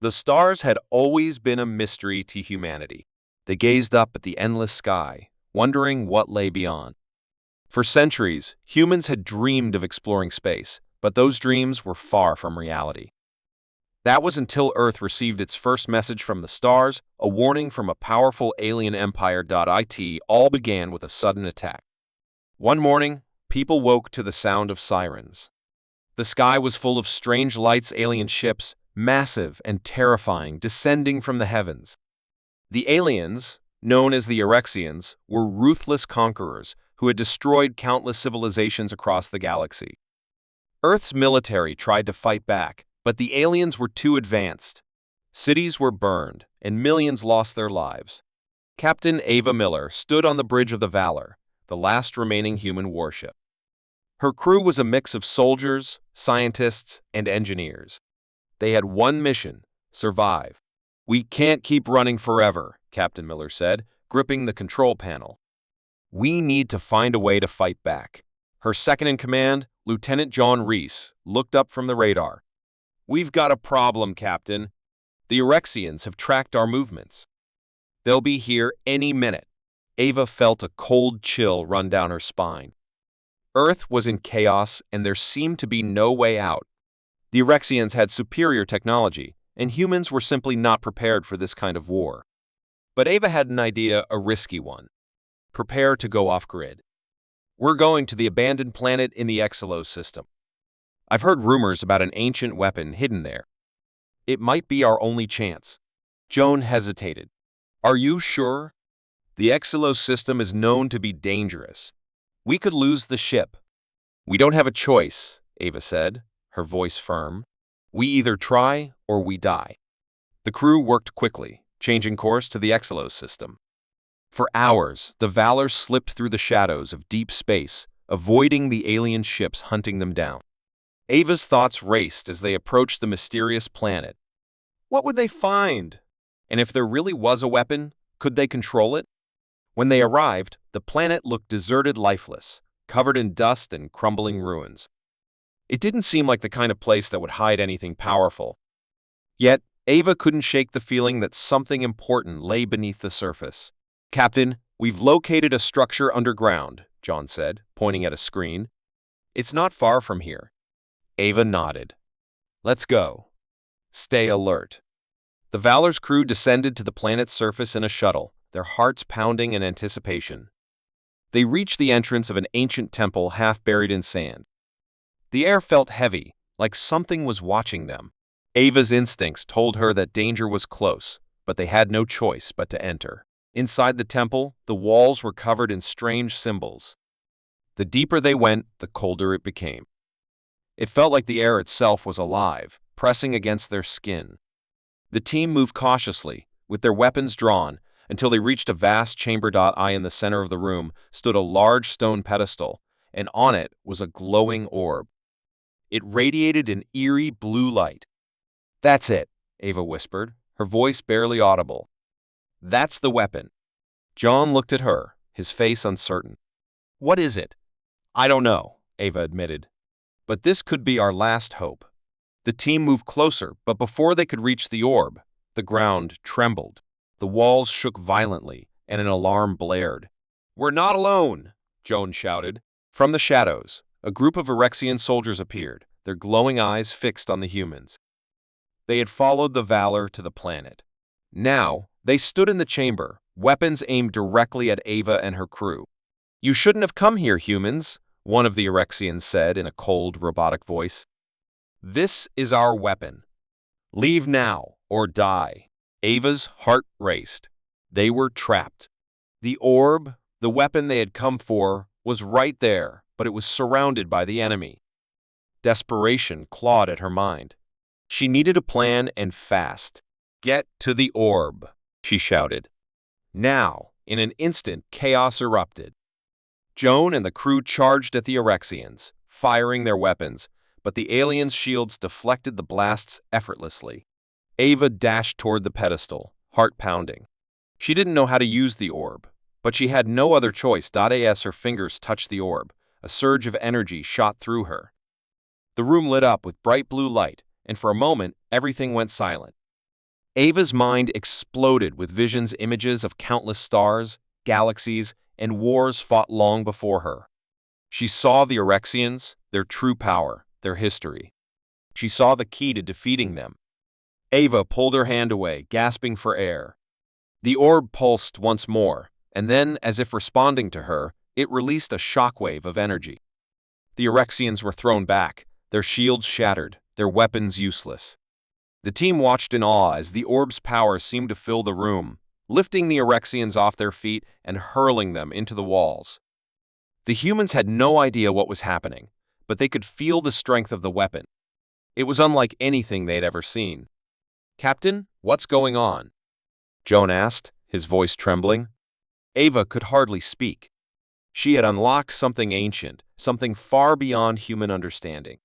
The stars had always been a mystery to humanity. They gazed up at the endless sky, wondering what lay beyond. For centuries, humans had dreamed of exploring space, but those dreams were far from reality. That was until Earth received its first message from the stars, a warning from a powerful alien empire. It all began with a sudden attack. One morning, people woke to the sound of sirens. The sky was full of strange lights, alien ships, massive and terrifying, descending from the heavens. The aliens, known as the Orexians, were ruthless conquerors who had destroyed countless civilizations across the galaxy. Earth's military tried to fight back, but the aliens were too advanced. Cities were burned, and millions lost their lives. Captain Ava Miller stood on the bridge of the Valor, the last remaining human warship. Her crew was a mix of soldiers, scientists, and engineers. They had one mission: survive. "We can't keep running forever," Captain Miller said, gripping the control panel. "We need to find a way to fight back." Her second-in-command, Lieutenant John Reese, looked up from the radar. "We've got a problem, Captain. The Orexians have tracked our movements. They'll be here any minute." Ava felt a cold chill run down her spine. Earth was in chaos, and there seemed to be no way out. The Orexians had superior technology, and humans were simply not prepared for this kind of war. But Ava had an idea, a risky one. "Prepare to go off-grid. We're going to the abandoned planet in the Exelos system. I've heard rumors about an ancient weapon hidden there. It might be our only chance." Joan hesitated. "Are you sure? The Exelos system is known to be dangerous. We could lose the ship." "We don't have a choice," Ava said, her voice firm. "We either try or we die." The crew worked quickly, changing course to the Exelos system. For hours, the Valor slipped through the shadows of deep space, avoiding the alien ships hunting them down. Ava's thoughts raced as they approached the mysterious planet. What would they find? And if there really was a weapon, could they control it? When they arrived, the planet looked deserted, lifeless, covered in dust and crumbling ruins. It didn't seem like the kind of place that would hide anything powerful. Yet, Ava couldn't shake the feeling that something important lay beneath the surface. "Captain, we've located a structure underground," John said, pointing at a screen. "It's not far from here." Ava nodded. "Let's go. Stay alert." The Valor's crew descended to the planet's surface in a shuttle, their hearts pounding in anticipation. They reached the entrance of an ancient temple half buried in sand. The air felt heavy, like something was watching them. Ava's instincts told her that danger was close, but they had no choice but to enter. Inside the temple, the walls were covered in strange symbols. The deeper they went, the colder it became. It felt like the air itself was alive, pressing against their skin. The team moved cautiously, with their weapons drawn, until they reached a vast chamber. In the center of the room stood a large stone pedestal, and on it was a glowing orb. It radiated an eerie blue light. "That's it," Ava whispered, her voice barely audible. "That's the weapon." John looked at her, his face uncertain. "What is it?" "I don't know," Ava admitted. "But this could be our last hope." The team moved closer, but before they could reach the orb, the ground trembled. The walls shook violently, and an alarm blared. "We're not alone!" Joan shouted. From the shadows, a group of Orexian soldiers appeared, their glowing eyes fixed on the humans. They had followed the Valor to the planet. Now, they stood in the chamber, weapons aimed directly at Ava and her crew. "You shouldn't have come here, humans," one of the Orexians said in a cold, robotic voice. "This is our weapon. Leave now, or die." Ava's heart raced. They were trapped. The orb, the weapon they had come for, was right there, but it was surrounded by the enemy. Desperation clawed at her mind. She needed a plan, and fast. "Get to the orb," she shouted. Now, in an instant, chaos erupted. Joan and the crew charged at the Orexians, firing their weapons, but the aliens' shields deflected the blasts effortlessly. Ava dashed toward the pedestal, heart pounding. She didn't know how to use the orb, but she had no other choice. As her fingers touched the orb, a surge of energy shot through her. The room lit up with bright blue light, and for a moment, everything went silent. Ava's mind exploded with visions images of countless stars, galaxies, and wars fought long before her. She saw the Orexians, their true power, their history. She saw the key to defeating them. Ava pulled her hand away, gasping for air. The orb pulsed once more, and then, as if responding to her, it released a shockwave of energy. The Orexians were thrown back, their shields shattered, their weapons useless. The team watched in awe as the orb's power seemed to fill the room, lifting the Orexians off their feet and hurling them into the walls. The humans had no idea what was happening, but they could feel the strength of the weapon. It was unlike anything they'd ever seen. "Captain, what's going on?" Joan asked, his voice trembling. Ava could hardly speak. She had unlocked something ancient, something far beyond human understanding.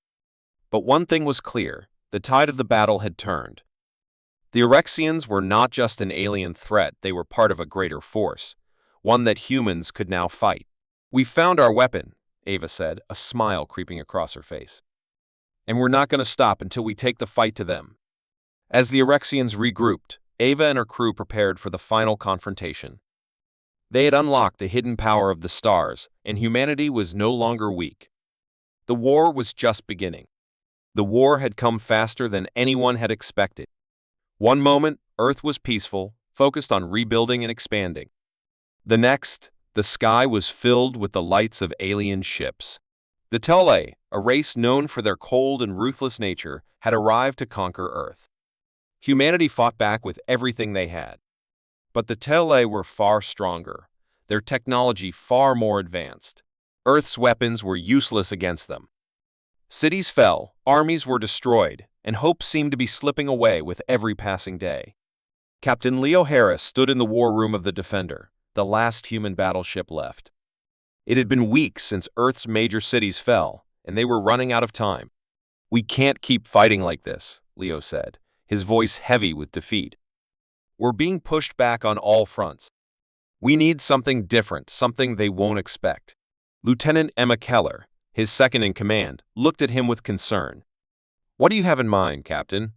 But one thing was clear, the tide of the battle had turned. The Orexians were not just an alien threat, they were part of a greater force, one that humans could now fight. "We found our weapon," Ava said, a smile creeping across her face. "And we're not going to stop until we take the fight to them." As the Orexians regrouped, Ava and her crew prepared for the final confrontation. They had unlocked the hidden power of the stars, and humanity was no longer weak. The war was just beginning. The war had come faster than anyone had expected. One moment, Earth was peaceful, focused on rebuilding and expanding. The next, the sky was filled with the lights of alien ships. The Tele, a race known for their cold and ruthless nature, had arrived to conquer Earth. Humanity fought back with everything they had. But the Tele were far stronger, their technology far more advanced. Earth's weapons were useless against them. Cities fell, armies were destroyed, and hope seemed to be slipping away with every passing day. Captain Leo Harris stood in the war room of the Defender, the last human battleship left. It had been weeks since Earth's major cities fell, and they were running out of time. "We can't keep fighting like this," Leo said, his voice heavy with defeat. "We're being pushed back on all fronts. We need something different, something they won't expect." Lieutenant Emma Keller, his second-in-command, looked at him with concern. "What do you have in mind, Captain?"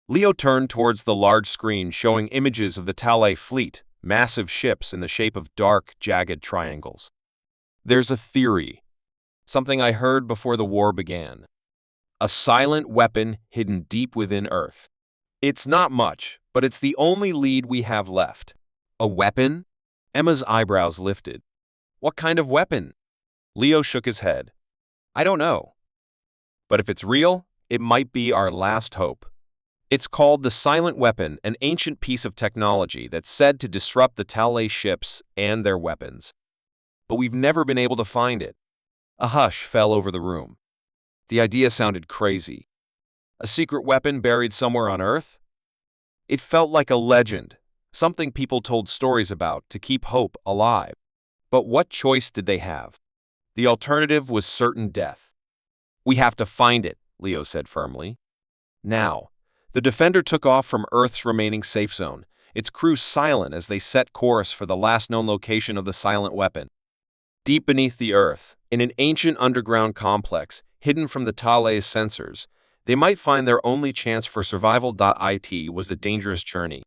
Leo turned towards the large screen showing images of the Tale fleet, massive ships in the shape of dark, jagged triangles. "There's a theory. Something I heard before the war began. A silent weapon hidden deep within Earth. It's not much, but it's the only lead we have left." "A weapon?" Emma's eyebrows lifted. "What kind of weapon?" Leo shook his head. "I don't know. But if it's real, it might be our last hope. It's called the Silent Weapon, an ancient piece of technology that's said to disrupt the Tale ships and their weapons. But we've never been able to find it." A hush fell over the room. The idea sounded crazy. A secret weapon buried somewhere on Earth? It felt like a legend, something people told stories about to keep hope alive. But what choice did they have? The alternative was certain death. "We have to find it," Leo said firmly. Now, the Defender took off from Earth's remaining safe zone, its crew silent as they set course for the last known location of the silent weapon. Deep beneath the Earth, in an ancient underground complex, hidden from the Tale's sensors, they might find their only chance for survival. It was a dangerous journey.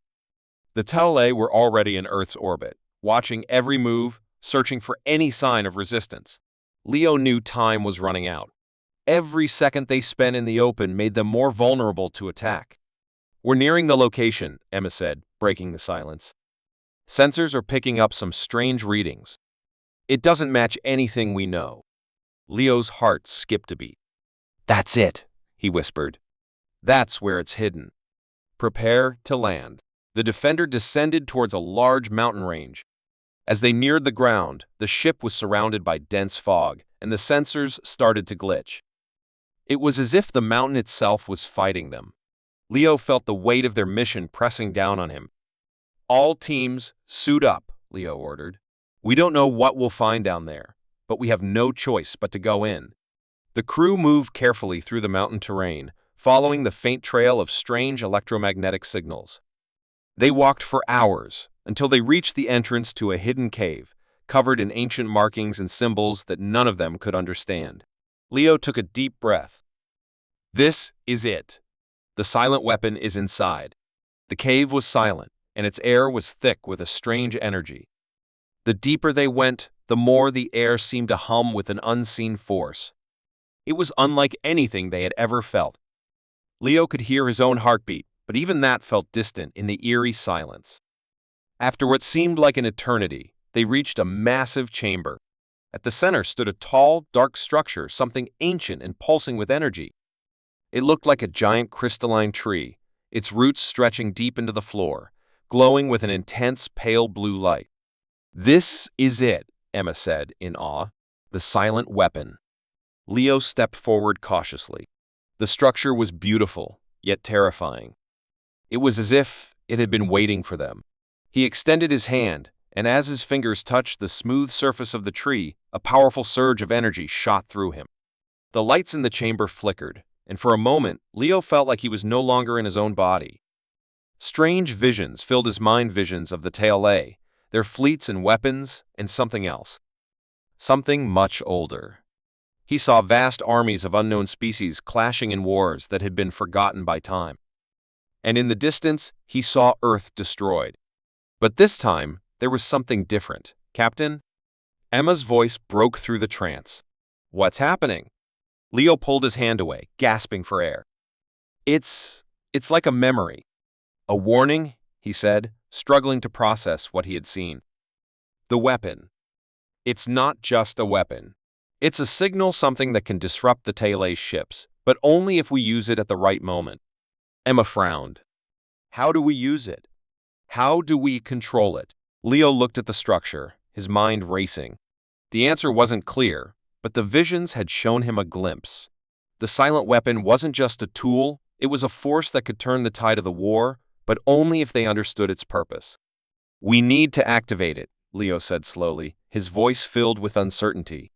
The Tale were already in Earth's orbit, watching every move, searching for any sign of resistance. Leo knew time was running out. Every second they spent in the open made them more vulnerable to attack. "We're nearing the location," Emma said, breaking the silence. "Sensors are picking up some strange readings. It doesn't match anything we know." Leo's heart skipped a beat. "That's it," he whispered. "That's where it's hidden. Prepare to land." The Defender descended towards a large mountain range. As they neared the ground, the ship was surrounded by dense fog, and the sensors started to glitch. It was as if the mountain itself was fighting them. Leo felt the weight of their mission pressing down on him. "All teams, suit up," Leo ordered. "We don't know what we'll find down there, but we have no choice but to go in." The crew moved carefully through the mountain terrain, following the faint trail of strange electromagnetic signals. They walked for hours, until they reached the entrance to a hidden cave, covered in ancient markings and symbols that none of them could understand. Leo took a deep breath. "This is it. The silent weapon is inside." The cave was silent, and its air was thick with a strange energy. The deeper they went, the more the air seemed to hum with an unseen force. It was unlike anything they had ever felt. Leo could hear his own heartbeat, but even that felt distant in the eerie silence. After what seemed like an eternity, they reached a massive chamber. At the center stood a tall, dark structure, something ancient and pulsing with energy. It looked like a giant crystalline tree, its roots stretching deep into the floor, glowing with an intense pale blue light. "This is it," Emma said in awe. "The silent weapon." Leo stepped forward cautiously. The structure was beautiful, yet terrifying. It was as if it had been waiting for them. He extended his hand, and as his fingers touched the smooth surface of the tree, a powerful surge of energy shot through him. The lights in the chamber flickered, and for a moment, Leo felt like he was no longer in his own body. Strange visions filled his mind, visions of the TLA, their fleets and weapons, and something else. Something much older. He saw vast armies of unknown species clashing in wars that had been forgotten by time. And in the distance, he saw Earth destroyed. But this time, there was something different. "Captain?" Emma's voice broke through the trance. "What's happening?" Leo pulled his hand away, gasping for air. It's like a memory. "A warning," he said, struggling to process what he had seen. "The weapon. It's not just a weapon. It's a signal, something that can disrupt the Tele ships, but only if we use it at the right moment." Emma frowned. "How do we use it? How do we control it?" Leo looked at the structure, his mind racing. The answer wasn't clear, but the visions had shown him a glimpse. The silent weapon wasn't just a tool, it was a force that could turn the tide of the war, but only if they understood its purpose. "We need to activate it," Leo said slowly, his voice filled with uncertainty.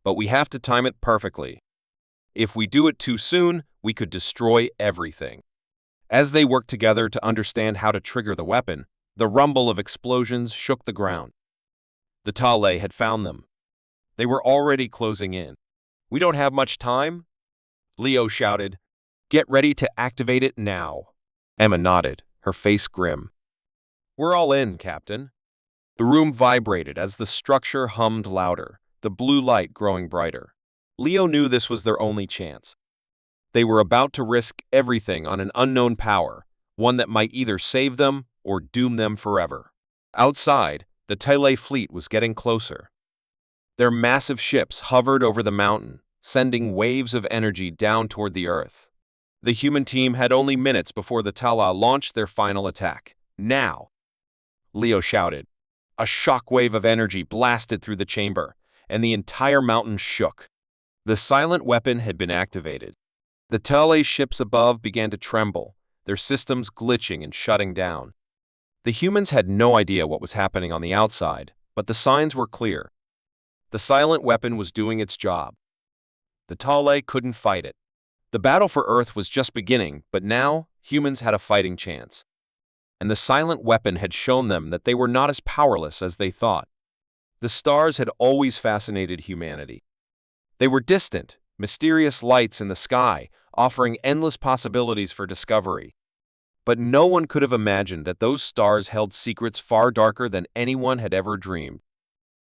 "But we have to time it perfectly. If we do it too soon, we could destroy everything." As they worked together to understand how to trigger the weapon, the rumble of explosions shook the ground. The Tale had found them. They were already closing in. "We don't have much time," Leo shouted. "Get ready to activate it now." Emma nodded, her face grim. "We're all in, Captain." The room vibrated as the structure hummed louder, the blue light growing brighter. Leo knew this was their only chance. They were about to risk everything on an unknown power, one that might either save them or doom them forever. Outside, the Tele fleet was getting closer. Their massive ships hovered over the mountain, sending waves of energy down toward the Earth. The human team had only minutes before the Tala launched their final attack. "Now!" Leo shouted. A shockwave of energy blasted through the chamber, and the entire mountain shook. The silent weapon had been activated. The Tele ships above began to tremble, their systems glitching and shutting down. The humans had no idea what was happening on the outside, but the signs were clear. The silent weapon was doing its job. The Tale couldn't fight it. The battle for Earth was just beginning, but now humans had a fighting chance. And the silent weapon had shown them that they were not as powerless as they thought. The stars had always fascinated humanity. They were distant, mysterious lights in the sky, offering endless possibilities for discovery. But no one could have imagined that those stars held secrets far darker than anyone had ever dreamed.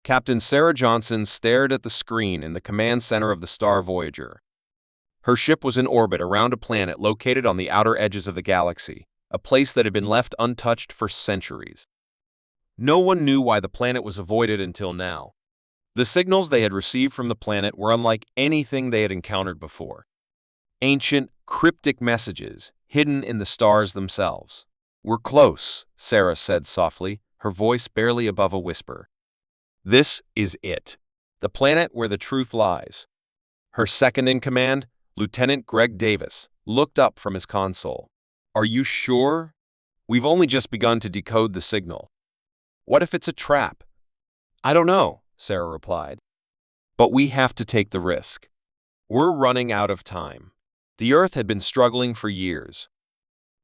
Captain Sarah Johnson stared at the screen in the command center of the Star Voyager. Her ship was in orbit around a planet located on the outer edges of the galaxy, a place that had been left untouched for centuries. No one knew why the planet was avoided until now. The signals they had received from the planet were unlike anything they had encountered before. Ancient, cryptic messages, hidden in the stars themselves. "We're close," Sarah said softly, her voice barely above a whisper. "This is it. The planet where the truth lies." Her second-in-command, Lieutenant Greg Davis, looked up from his console. "Are you sure? We've only just begun to decode the signal. What if it's a trap?" "I don't know," Sarah replied. "But we have to take the risk. We're running out of time." The Earth had been struggling for years.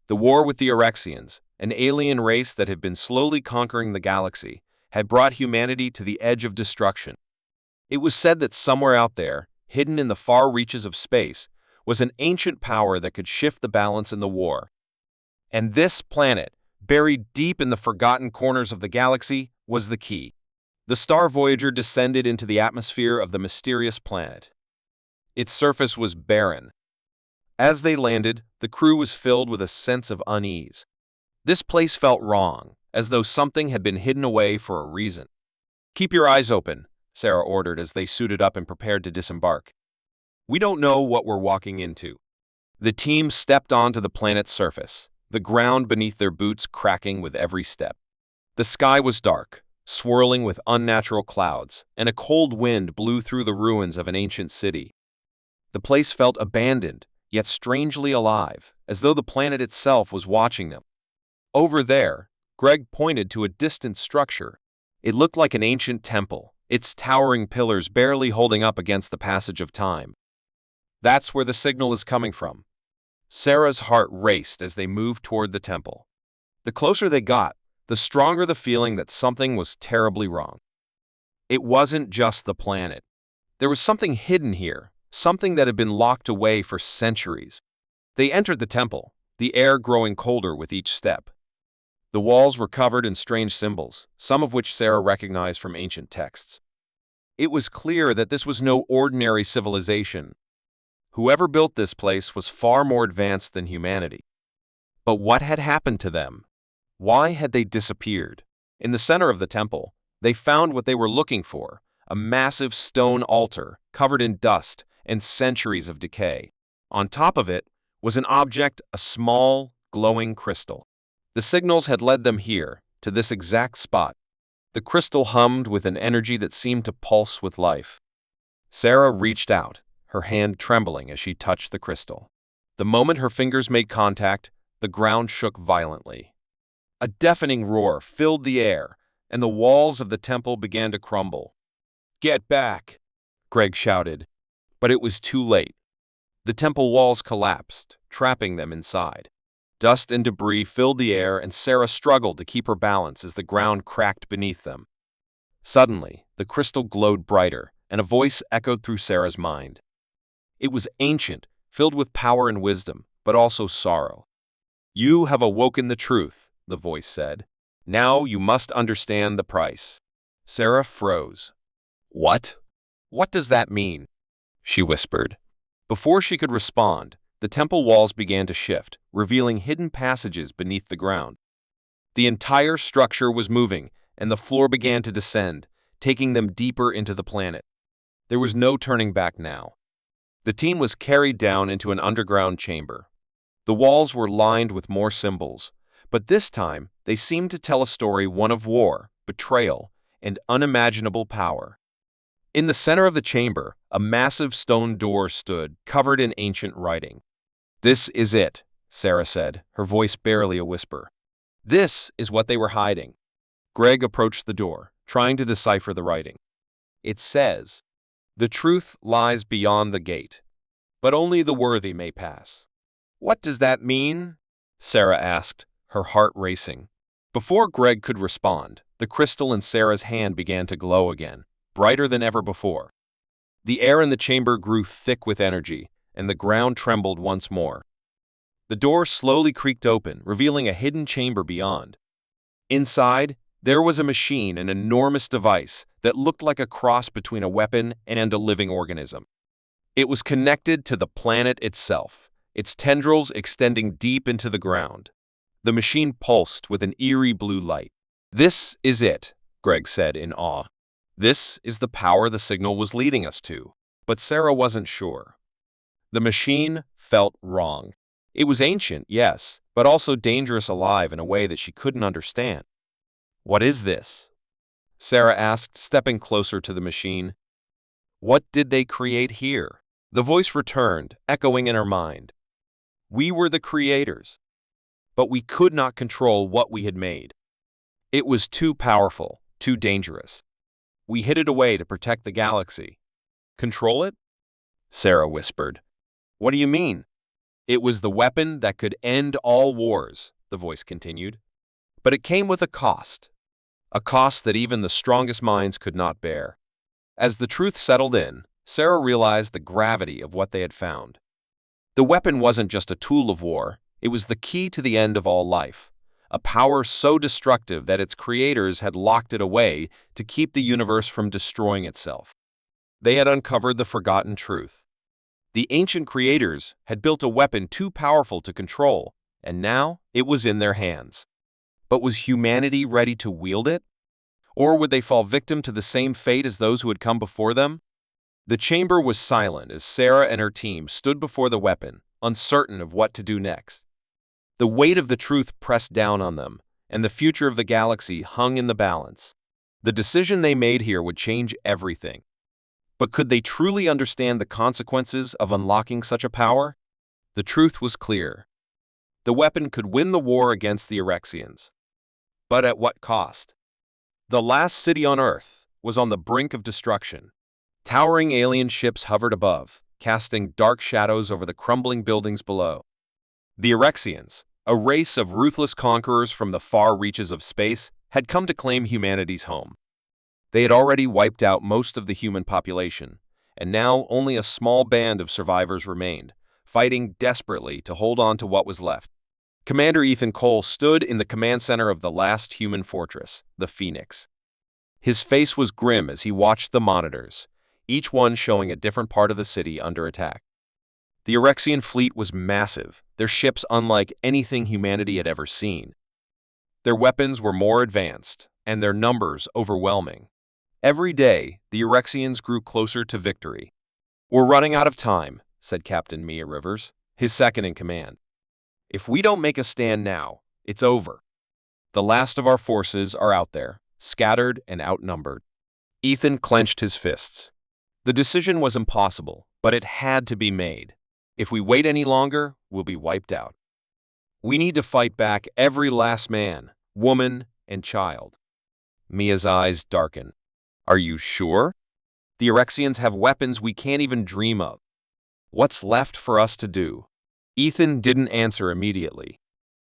The war with the Orexians, an alien race that had been slowly conquering the galaxy, had brought humanity to the edge of destruction. It was said that somewhere out there, hidden in the far reaches of space, was an ancient power that could shift the balance in the war. And this planet, buried deep in the forgotten corners of the galaxy, was the key. The Star Voyager descended into the atmosphere of the mysterious planet. Its surface was barren. As they landed, the crew was filled with a sense of unease. This place felt wrong, as though something had been hidden away for a reason. "Keep your eyes open," Sarah ordered as they suited up and prepared to disembark. "We don't know what we're walking into." The team stepped onto the planet's surface, the ground beneath their boots cracking with every step. The sky was dark, swirling with unnatural clouds, and a cold wind blew through the ruins of an ancient city. The place felt abandoned, yet strangely alive, as though the planet itself was watching them. Over there, Greg pointed to a distant structure. It looked like an ancient temple, its towering pillars barely holding up against the passage of time. "That's where the signal is coming from." Sarah's heart raced as they moved toward the temple. The closer they got, the stronger the feeling that something was terribly wrong. It wasn't just the planet. There was something hidden here, something that had been locked away for centuries. They entered the temple, the air growing colder with each step. The walls were covered in strange symbols, some of which Sarah recognized from ancient texts. It was clear that this was no ordinary civilization. Whoever built this place was far more advanced than humanity. But what had happened to them? Why had they disappeared? In the center of the temple, they found what they were looking for, a massive stone altar covered in dust and centuries of decay. On top of it was an object, a small, glowing crystal. The signals had led them here, to this exact spot. The crystal hummed with an energy that seemed to pulse with life. Sarah reached out, her hand trembling as she touched the crystal. The moment her fingers made contact, the ground shook violently. A deafening roar filled the air, and the walls of the temple began to crumble. "Get back!" Greg shouted. But it was too late. The temple walls collapsed, trapping them inside. Dust and debris filled the air, and Sarah struggled to keep her balance as the ground cracked beneath them. Suddenly, the crystal glowed brighter, and a voice echoed through Sarah's mind. It was ancient, filled with power and wisdom, but also sorrow. "You have awoken the truth," the voice said. "Now you must understand the price." Sarah froze. "What? What does that mean?" she whispered. Before she could respond, the temple walls began to shift, revealing hidden passages beneath the ground. The entire structure was moving, and the floor began to descend, taking them deeper into the planet. There was no turning back now. The team was carried down into an underground chamber. The walls were lined with more symbols, but this time they seemed to tell a story, one of war, betrayal, and unimaginable power. In the center of the chamber, a massive stone door stood, covered in ancient writing. "This is it," Sarah said, her voice barely a whisper. "This is what they were hiding." Greg approached the door, trying to decipher the writing. It says, "The truth lies beyond the gate, but only the worthy may pass." "What does that mean?" Sarah asked, her heart racing. Before Greg could respond, the crystal in Sarah's hand began to glow again, brighter than ever before. The air in the chamber grew thick with energy, and the ground trembled once more. The door slowly creaked open, revealing a hidden chamber beyond. Inside, there was a machine, an enormous device that looked like a cross between a weapon and a living organism. It was connected to the planet itself, its tendrils extending deep into the ground. The machine pulsed with an eerie blue light. "This is it," Greg said in awe. "This is the power the signal was leading us to." But Sarah wasn't sure. The machine felt wrong. It was ancient, yes, but also dangerous alive in a way that she couldn't understand. "What is this?" Sarah asked, stepping closer to the machine. "What did they create here?" The voice returned, echoing in her mind. "We were the creators, but we could not control what we had made. It was too powerful, too dangerous. We hid it away to protect the galaxy." "Control it?" Sarah whispered. "What do you mean?" "It was the weapon that could end all wars," the voice continued. "But it came with a cost that even the strongest minds could not bear." As the truth settled in, Sarah realized the gravity of what they had found. The weapon wasn't just a tool of war, It was the key to the end of all life, a power so destructive that its creators had locked it away to keep the universe from destroying itself. They had uncovered the forgotten truth. The ancient creators had built a weapon too powerful to control, and now it was in their hands. But was humanity ready to wield it? Or would they fall victim to the same fate as those who had come before them? The chamber was silent as Sarah and her team stood before the weapon, uncertain of what to do next. The weight of the truth pressed down on them, and the future of the galaxy hung in the balance. The decision they made here would change everything. But could they truly understand the consequences of unlocking such a power? The truth was clear. The weapon could win the war against the Orcsians. But at what cost? The last city on Earth was on the brink of destruction. Towering alien ships hovered above, casting dark shadows over the crumbling buildings below. The Orcsians, a race of ruthless conquerors from the far reaches of space, had come to claim humanity's home. They had already wiped out most of the human population, and now only a small band of survivors remained, fighting desperately to hold on to what was left. Commander Ethan Cole stood in the command center of the last human fortress, the Phoenix. His face was grim as he watched the monitors, each one showing a different part of the city under attack. The Orcsian fleet was massive, their ships unlike anything humanity had ever seen. Their weapons were more advanced, and their numbers overwhelming. Every day, the Orcsians grew closer to victory. "We're running out of time," said Captain Mia Rivers, his second in command. "If we don't make a stand now, it's over. The last of our forces are out there, scattered and outnumbered." Ethan clenched his fists. The decision was impossible, but it had to be made. If we wait any longer, we'll be wiped out. We need to fight back every last man, woman, and child. Mia's eyes darkened. "Are you sure? The Orcsians have weapons we can't even dream of. What's left for us to do?" Ethan didn't answer immediately.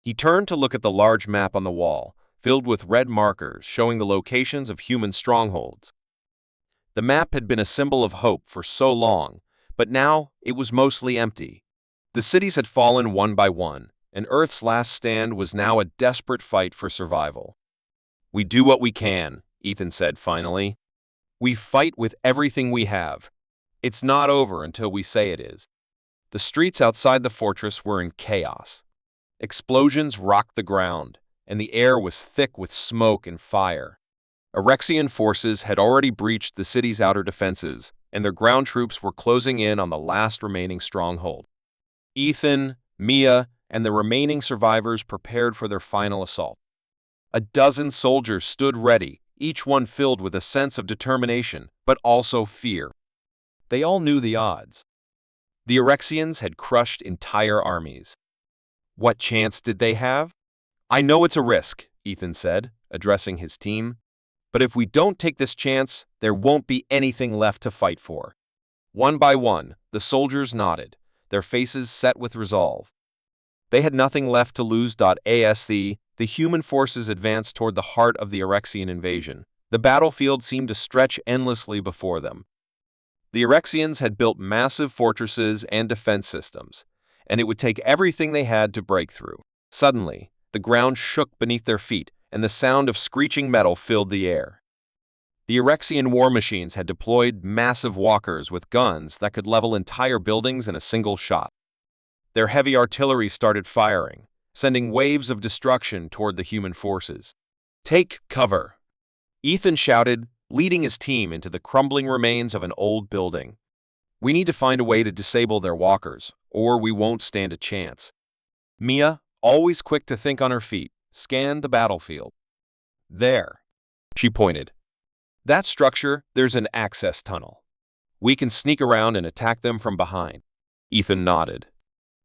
He turned to look at the large map on the wall, filled with red markers showing the locations of human strongholds. The map had been a symbol of hope for so long, but now it was mostly empty. The cities had fallen one by one, and Earth's last stand was now a desperate fight for survival. "We do what we can," Ethan said finally. "We fight with everything we have. It's not over until we say it is." The streets outside the fortress were in chaos. Explosions rocked the ground, and the air was thick with smoke and fire. Orcsian forces had already breached the city's outer defenses, and their ground troops were closing in on the last remaining stronghold. Ethan, Mia, and the remaining survivors prepared for their final assault. A dozen soldiers stood ready, each one filled with a sense of determination, but also fear. They all knew the odds. The Orcsians had crushed entire armies. What chance did they have? "I know it's a risk," Ethan said, addressing his team. "But if we don't take this chance, there won't be anything left to fight for." One by one, the soldiers nodded, their faces set with resolve. They had nothing left to lose. As the human forces advanced toward the heart of the Orcsian invasion, the battlefield seemed to stretch endlessly before them. The Orcsians had built massive fortresses and defense systems, and it would take everything they had to break through. Suddenly, the ground shook beneath their feet, and the sound of screeching metal filled the air. The Orcsian war machines had deployed massive walkers with guns that could level entire buildings in a single shot. Their heavy artillery started firing, sending waves of destruction toward the human forces. "Take cover!" Ethan shouted, leading his team into the crumbling remains of an old building. "We need to find a way to disable their walkers, or we won't stand a chance." Mia, always quick to think on her feet, scanned the battlefield. "There," she pointed. "That structure, there's an access tunnel. We can sneak around and attack them from behind." Ethan nodded.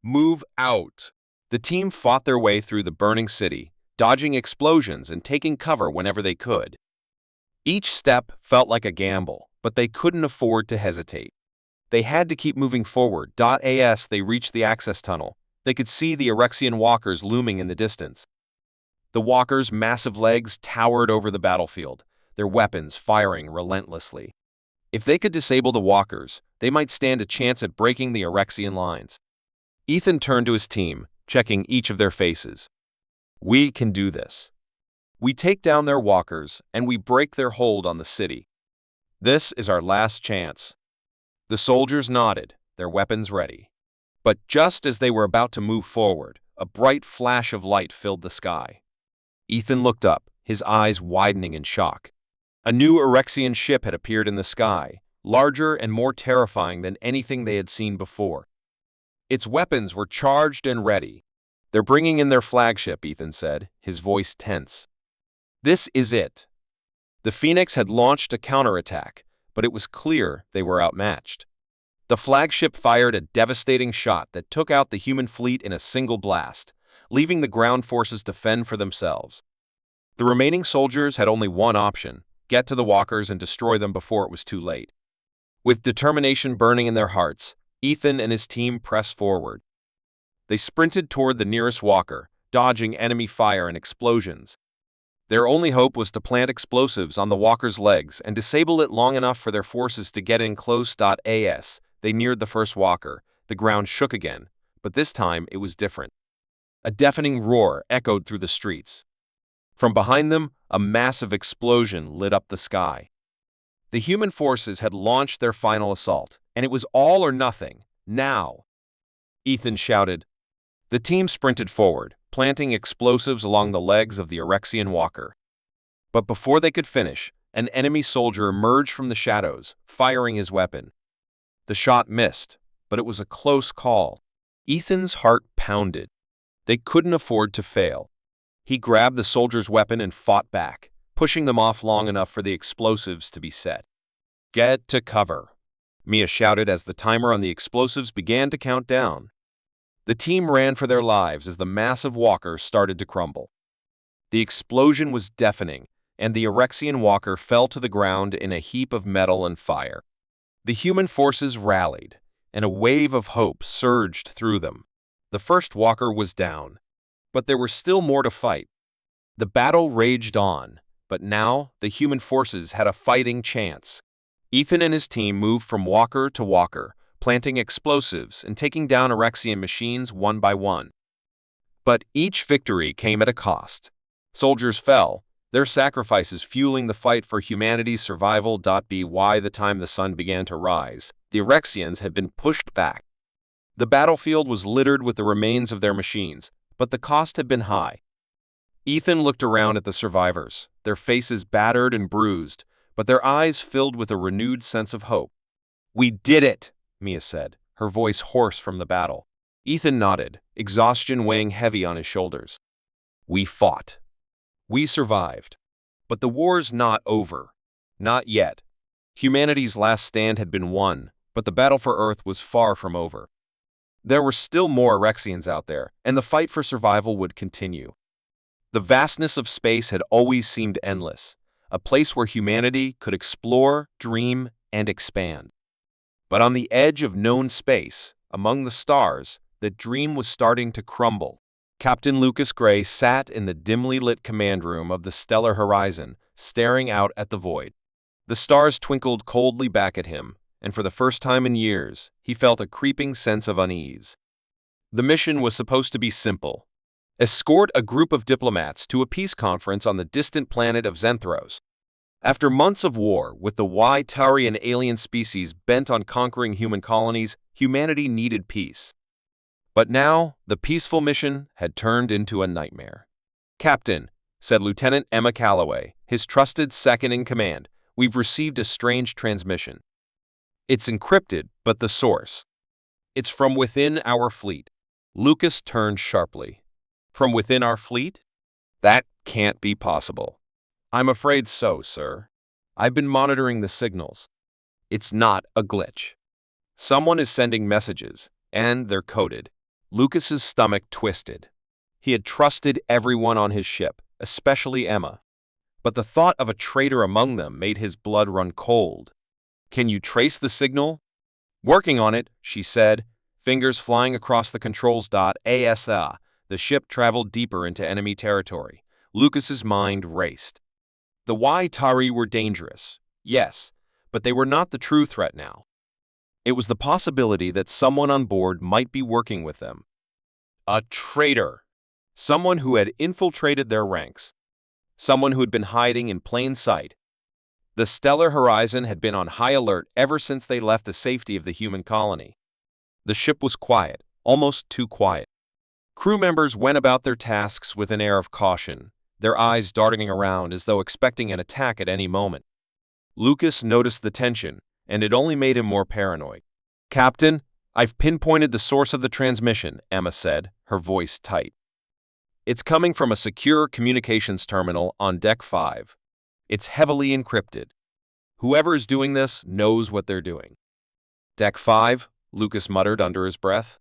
"Move out." The team fought their way through the burning city, dodging explosions and taking cover whenever they could. Each step felt like a gamble, but they couldn't afford to hesitate. They had to keep moving forward. As they reached the access tunnel, they could see the Orcsian walkers looming in the distance. The walkers' massive legs towered over the battlefield, their weapons firing relentlessly. If they could disable the walkers, they might stand a chance at breaking the Orcsian lines. Ethan turned to his team, checking each of their faces. "We can do this. We take down their walkers, and we break their hold on the city. This is our last chance." The soldiers nodded, their weapons ready. But just as they were about to move forward, a bright flash of light filled the sky. Ethan looked up, his eyes widening in shock. A new Orexian ship had appeared in the sky, larger and more terrifying than anything they had seen before. Its weapons were charged and ready. "They're bringing in their flagship," Ethan said, his voice tense. "This is it." The Phoenix had launched a counterattack, but it was clear they were outmatched. The flagship fired a devastating shot that took out the human fleet in a single blast, leaving the ground forces to fend for themselves. The remaining soldiers had only one option: get to the walkers and destroy them before it was too late. With determination burning in their hearts, Ethan and his team pressed forward. They sprinted toward the nearest walker, dodging enemy fire and explosions. Their only hope was to plant explosives on the walker's legs and disable it long enough for their forces to get in close. As they neared the first walker, the ground shook again, but this time it was different. A deafening roar echoed through the streets. From behind them, a massive explosion lit up the sky. The human forces had launched their final assault, and it was all or nothing, now. Ethan shouted. The team sprinted forward, planting explosives along the legs of the Orexian walker. But before they could finish, an enemy soldier emerged from the shadows, firing his weapon. The shot missed, but it was a close call. Ethan's heart pounded. They couldn't afford to fail. He grabbed the soldier's weapon and fought back, pushing them off long enough for the explosives to be set. "Get to cover," Mia shouted as the timer on the explosives began to count down. The team ran for their lives as the massive walker started to crumble. The explosion was deafening, and the Orexian walker fell to the ground in a heap of metal and fire. The human forces rallied, and a wave of hope surged through them. The first walker was down, but there were still more to fight. The battle raged on, but now the human forces had a fighting chance. Ethan and his team moved from walker to walker, planting explosives and taking down Orexian machines one by one. But each victory came at a cost. Soldiers fell, their sacrifices fueling the fight for humanity's survival. By the time the sun began to rise, the Orexians had been pushed back. The battlefield was littered with the remains of their machines, but the cost had been high. Ethan looked around at the survivors, their faces battered and bruised, but their eyes filled with a renewed sense of hope. "We did it," Mia said, her voice hoarse from the battle. Ethan nodded, exhaustion weighing heavy on his shoulders. "We fought. We survived. But the war's not over. Not yet. Humanity's last stand had been won, but the battle for Earth was far from over. There were still more Orexians out there, and the fight for survival would continue. The vastness of space had always seemed endless, a place where humanity could explore, dream, and expand. But on the edge of known space, among the stars, the dream was starting to crumble. Captain Lucas Gray sat in the dimly lit command room of the stellar horizon, staring out at the void. The stars twinkled coldly back at him, and for the first time in years, he felt a creeping sense of unease. The mission was supposed to be simple: escort a group of diplomats to a peace conference on the distant planet of Zenthros. After months of war with the Y-Taurian alien species bent on conquering human colonies, humanity needed peace. But now, the peaceful mission had turned into a nightmare. "Captain," said Lieutenant Emma Calloway, his trusted second-in-command, "we've received a strange transmission. It's encrypted, but the source. It's from within our fleet." Lucas turned sharply. "From within our fleet? That can't be possible." "I'm afraid so, sir. I've been monitoring the signals. It's not a glitch. Someone is sending messages, and they're coded." Lucas's stomach twisted. He had trusted everyone on his ship, especially Emma. But the thought of a traitor among them made his blood run cold. "Can you trace the signal?" "Working on it," she said, fingers flying across the controls. As the ship traveled deeper into enemy territory, Lucas's mind raced. The Y-Tari were dangerous, yes, but they were not the true threat now. It was the possibility that someone on board might be working with them. A traitor. Someone who had infiltrated their ranks. Someone who had been hiding in plain sight. The stellar horizon had been on high alert ever since they left the safety of the human colony. The ship was quiet, almost too quiet. Crew members went about their tasks with an air of caution, their eyes darting around as though expecting an attack at any moment. Lucas noticed the tension, and it only made him more paranoid. "Captain, I've pinpointed the source of the transmission," Emma said, her voice tight. "It's coming from a secure communications terminal on Deck 5. It's heavily encrypted. Whoever is doing this knows what they're doing." "Deck 5?" Lucas muttered under his breath.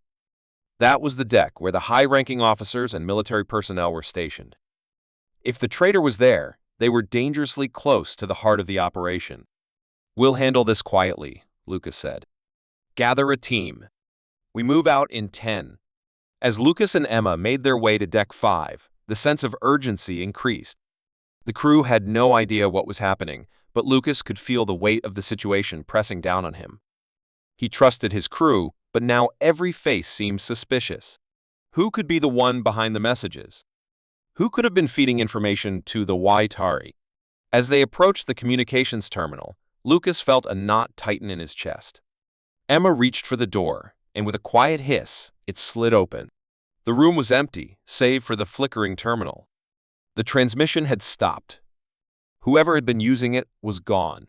That was the deck where the high-ranking officers and military personnel were stationed. If the traitor was there, they were dangerously close to the heart of the operation. "We'll handle this quietly," Lucas said. "Gather a team. We move out in 10. As Lucas and Emma made their way to Deck 5, the sense of urgency increased. The crew had no idea what was happening, but Lucas could feel the weight of the situation pressing down on him. He trusted his crew, but now every face seemed suspicious. Who could be the one behind the messages? Who could have been feeding information to the Waitari? As they approached the communications terminal, Lucas felt a knot tighten in his chest. Emma reached for the door, and with a quiet hiss, it slid open. The room was empty, save for the flickering terminal. The transmission had stopped. Whoever had been using it was gone.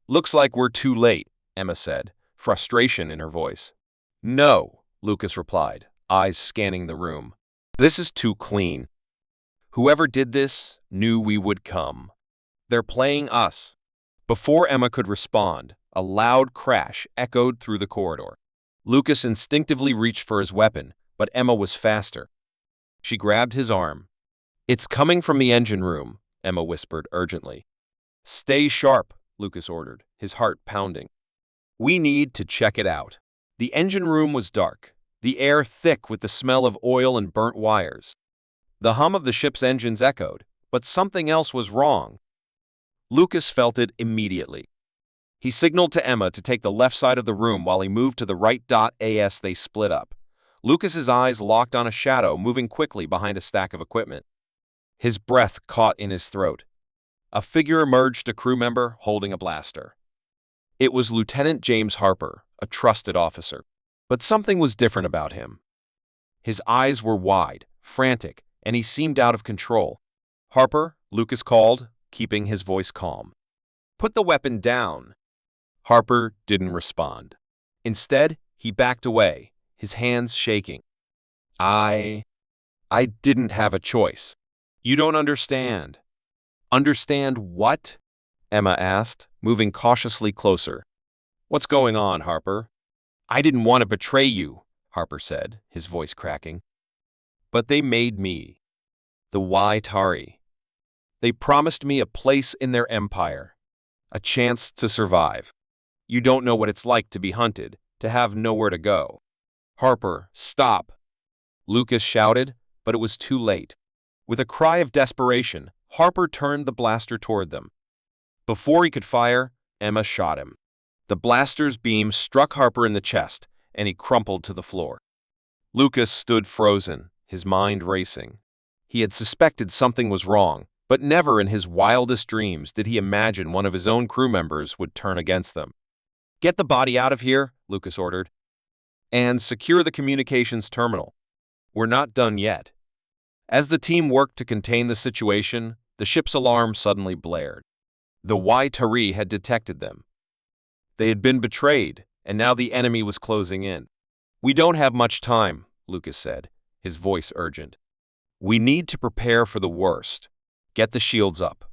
"Looks like we're too late," Emma said, frustration in her voice. "No," Lucas replied, eyes scanning the room. "This is too clean. Whoever did this knew we would come. They're playing us." Before Emma could respond, a loud crash echoed through the corridor. Lucas instinctively reached for his weapon, but Emma was faster. She grabbed his arm. "It's coming from the engine room," Emma whispered urgently. "Stay sharp," Lucas ordered, his heart pounding. "We need to check it out." The engine room was dark, the air thick with the smell of oil and burnt wires. The hum of the ship's engines echoed, but something else was wrong. Lucas felt it immediately. He signaled to Emma to take the left side of the room while he moved to the right. As they split up, Lucas's eyes locked on a shadow moving quickly behind a stack of equipment. His breath caught in his throat. A figure emerged, a crew member holding a blaster. It was Lieutenant James Harper, a trusted officer. But something was different about him. His eyes were wide, frantic, and he seemed out of control. "Harper," Lucas called, keeping his voice calm. "Put the weapon down." Harper didn't respond. Instead, he backed away, his hands shaking. I didn't have a choice." "You don't understand." "Understand what?" Emma asked, moving cautiously closer. "What's going on, Harper?" "I didn't want to betray you," Harper said, his voice cracking. "But they made me. The Waitari. They promised me a place in their empire, a chance to survive. You don't know what it's like to be hunted, to have nowhere to go." "Harper, stop!" Lucas shouted, but it was too late. With a cry of desperation, Harper turned the blaster toward them. Before he could fire, Emma shot him. The blaster's beam struck Harper in the chest, and he crumpled to the floor. Lucas stood frozen, his mind racing. He had suspected something was wrong, but never in his wildest dreams did he imagine one of his own crew members would turn against them. "Get the body out of here," Lucas ordered, "and secure the communications terminal. We're not done yet." As the team worked to contain the situation, the ship's alarm suddenly blared. The Waitari had detected them. They had been betrayed, and now the enemy was closing in. "We don't have much time," Lucas said, his voice urgent. "We need to prepare for the worst. Get the shields up.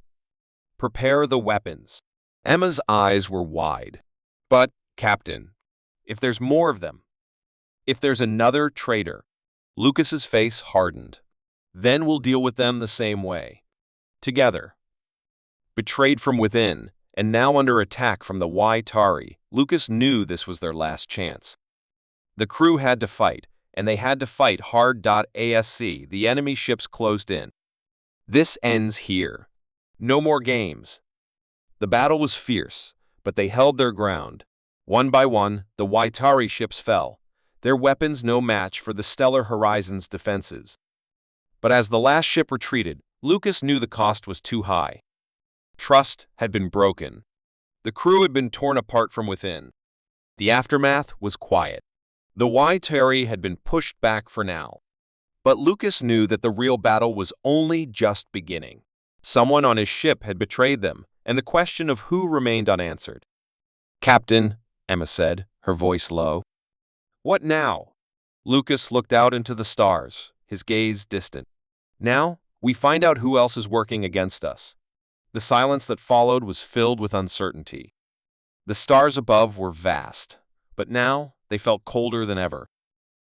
Prepare the weapons." Emma's eyes were wide. "But, Captain, if there's more of them? If there's another traitor?" Lucas's face hardened. "Then we'll deal with them the same way. Together." Betrayed from within, and now under attack from the Waitari, Lucas knew this was their last chance. The crew had to fight, and they had to fight hard. The enemy ships closed in. This ends here. No more games. The battle was fierce, but they held their ground. One by one, the Waitari ships fell. their weapons no match for the stellar horizon's defenses. But as the last ship retreated, Lucas knew the cost was too high. Trust had been broken. The crew had been torn apart from within. The aftermath was quiet. The Y-Terry had been pushed back for now. But Lucas knew that the real battle was only just beginning. Someone on his ship had betrayed them, and the question of who remained unanswered. "Captain," Emma said, her voice low. "What now?" Lucas looked out into the stars, his gaze distant. "Now, we find out who else is working against us." The silence that followed was filled with uncertainty. The stars above were vast, but now they felt colder than ever.